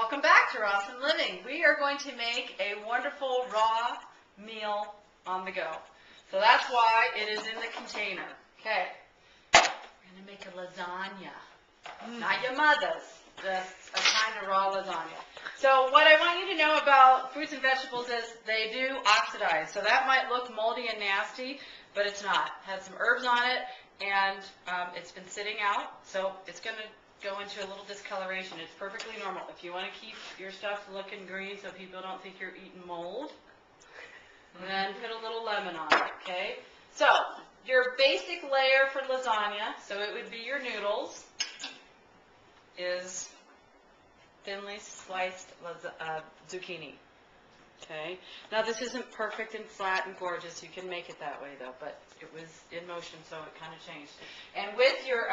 Welcome back to Awesome Living. We are going to make a wonderful raw meal on the go. So that's why it is in the container. Okay, we're going to make a lasagna. Not your mother's, just a kind of raw lasagna. So what I want you to know about fruits and vegetables is they do oxidize. So that might look moldy and nasty, but it's not. It has some herbs on it, and it's been sitting out, so it's going to go into a little discoloration. It's perfectly normal. If you want to keep your stuff looking green so people don't think you're eating mold, then put a little lemon on it, okay? So, your basic layer for lasagna, so it would be your noodles, is thinly sliced zucchini, okay? Now, this isn't perfect and flat and gorgeous. You can make it that way, though, but it was in motion, so it kind of changed. And with your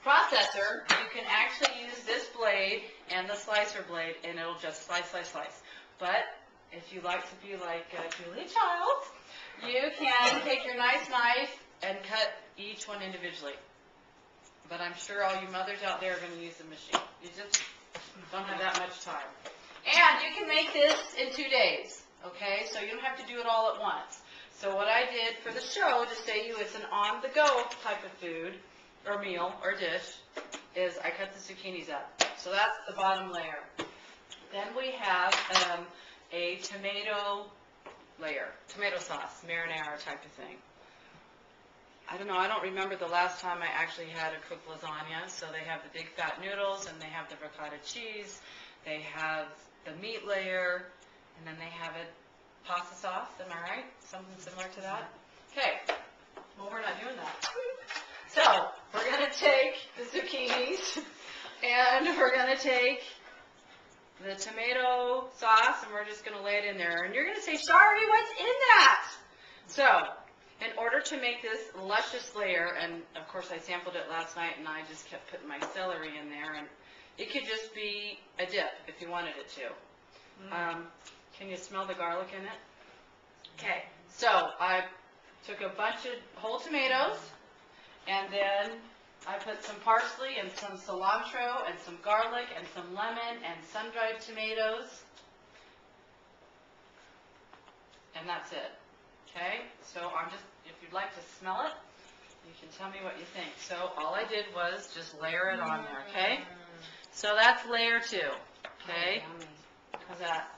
processor, you can actually use this blade and the slicer blade, and it'll just slice, slice, slice. But if you like to be like Julia Childs, you can take your nice knife and cut each one individually. But I'm sure all you mothers out there are going to use the machine. You just don't have that much time. And you can make this in 2 days, okay? So you don't have to do it all at once. So what I did for the show, to say you it's an on-the-go type of food, or meal, or dish, is I cut the zucchinis up. So that's the bottom layer. Then we have a tomato layer, tomato sauce, marinara type of thing. I don't know, I don't remember the last time I actually had a cooked lasagna. So they have the big fat noodles, and they have the ricotta cheese, they have the meat layer, and then they have a pasta sauce, am I right? Something similar to that? Okay, well, we're not doing that. So, we're going to take the zucchinis, and we're going to take the tomato sauce, and we're just going to lay it in there. And you're going to say, Shari, what's in that? So, in order to make this luscious layer, and of course I sampled it last night, and I just kept putting my celery in there, and it could just be a dip if you wanted it to. Can you smell the garlic in it? Okay, so I took a bunch of whole tomatoes, and then I put some parsley and some cilantro and some garlic and some lemon and sun-dried tomatoes. And that's it. Okay? So I'm just, if you'd like to smell it, you can tell me what you think. So all I did was just layer it on there, okay? So that's layer 2. Okay? How's that?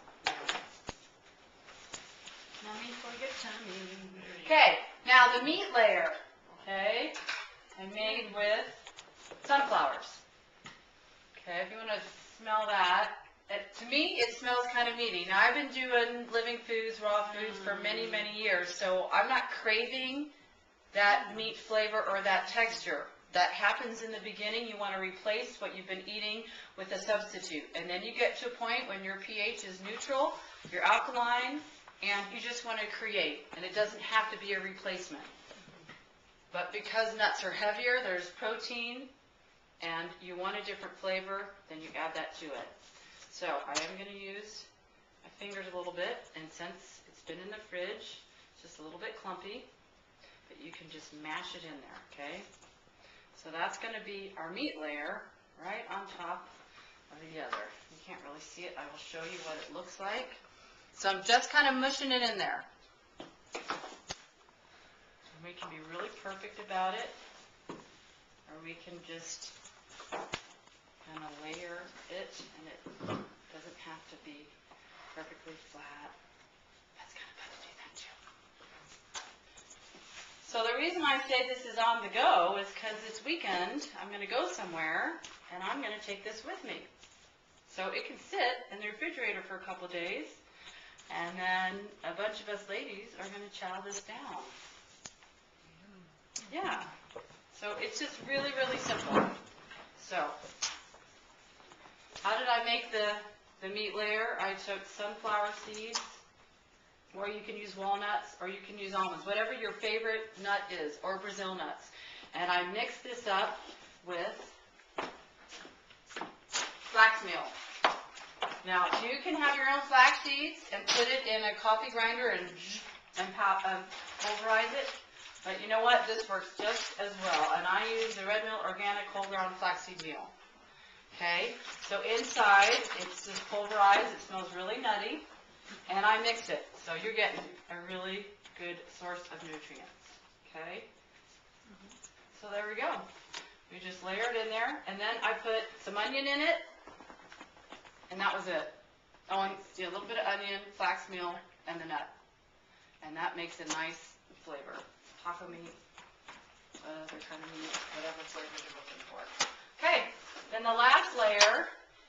Yummy for your tummy. Okay, now the meat layer. Okay? I made with sunflowers. Okay, if you want to smell that. To me, it smells kind of meaty. Now, I've been doing living foods, raw foods for many, many years, so I'm not craving that meat flavor or that texture. That happens in the beginning. You want to replace what you've been eating with a substitute. And then you get to a point when your pH is neutral, you're alkaline, and you just want to create. And it doesn't have to be a replacement. But because nuts are heavier, there's protein, and you want a different flavor, then you add that to it. So I am going to use my fingers a little bit, and since it's been in the fridge, it's just a little bit clumpy, but you can just mash it in there, okay? So that's going to be our meat layer right on top of the other. You can't really see it. I will show you what it looks like. So I'm just kind of mushing it in there. We can be really perfect about it, or we can just kind of layer it, and it doesn't have to be perfectly flat. That's kind of fun to do that too. So the reason I say this is on the go is because this weekend I'm going to go somewhere, and I'm going to take this with me. So it can sit in the refrigerator for a couple of days, and then a bunch of us ladies are going to chow this down. Yeah, so it's just really, really simple. So, how did I make the meat layer? I took sunflower seeds, or you can use walnuts, or you can use almonds, whatever your favorite nut is, or Brazil nuts. And I mixed this up with flax-meal. Now, you can have your own flax seeds and put it in a coffee grinder and pulverize it. But you know what? This works just as well. And I use the Red Mill Organic Whole Ground Flaxseed Meal. Okay, so inside it's just pulverized, it smells really nutty, and I mix it. So you're getting a really good source of nutrients. Okay, so there we go. We just layer it in there, and then I put some onion in it, and that was it. Oh, and a little bit of onion, flax-meal, and the nut. And that makes a nice flavor. Taco meat, other kind of meat, whatever flavor you're looking for. Okay, then the last layer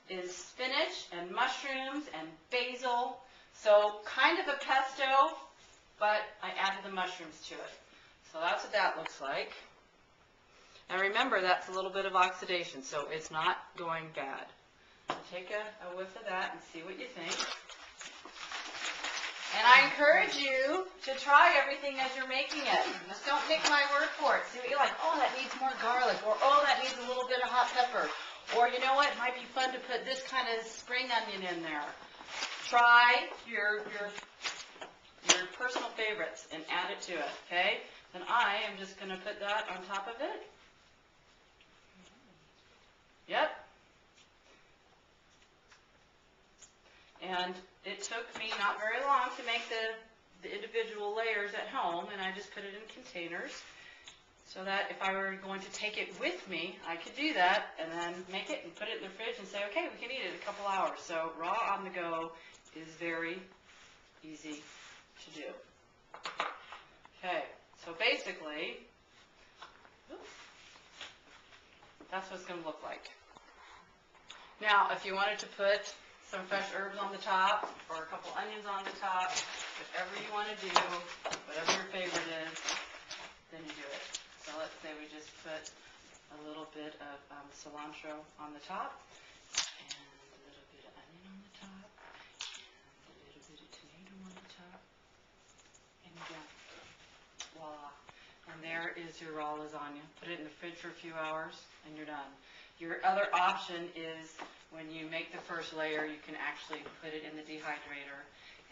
is spinach and mushrooms and basil. So kind of a pesto, but I added the mushrooms to it. So that's what that looks like. And remember, that's a little bit of oxidation, so it's not going bad. Take a whiff of that and see what you think. And I encourage you to try everything as you're making it. Just don't take my word for it. See what you like. Oh, that needs more garlic. Or, oh, that needs a little bit of hot pepper. Or, you know what? It might be fun to put this kind of spring onion in there. Try your personal favorites and add it to it, okay? Then I am just going to put that on top of it. Yep. And it took me not very long to make the individual layers at home, and I just put it in containers so that if I were going to take it with me, I could do that and then make it and put it in the fridge and say, okay, we can eat it in a couple hours. So raw on the go is very easy to do. Okay, so basically, that's what it's going to look like. Now, if you wanted to put some fresh herbs on the top, or a couple onions on the top, whatever you want to do, whatever your favorite is, then you do it. So let's say we just put a little bit of cilantro on the top, and a little bit of onion on the top, and a little bit of tomato on the top, and you're done. Voila. And there is your raw lasagna. Put it in the fridge for a few hours, and you're done. Your other option is when you make the first layer, you can actually put it in the dehydrator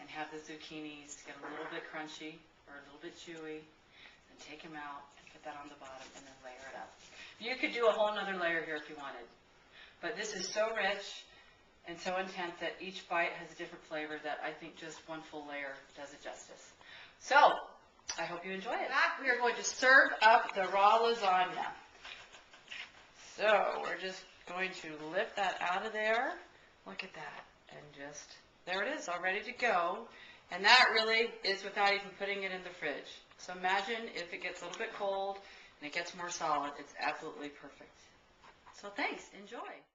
and have the zucchinis get a little bit crunchy or a little bit chewy, and take them out and put that on the bottom and then layer it up. You could do a whole nother layer here if you wanted. But this is so rich and so intense that each bite has a different flavor that I think just one full layer does it justice. So, I hope you enjoy it. Back, we are going to serve up the raw lasagna. So, we're just going to lift that out of there. Look at that. And just, there it is, all ready to go. And that really is without even putting it in the fridge. So imagine if it gets a little bit cold and it gets more solid. It's absolutely perfect. So thanks. Enjoy.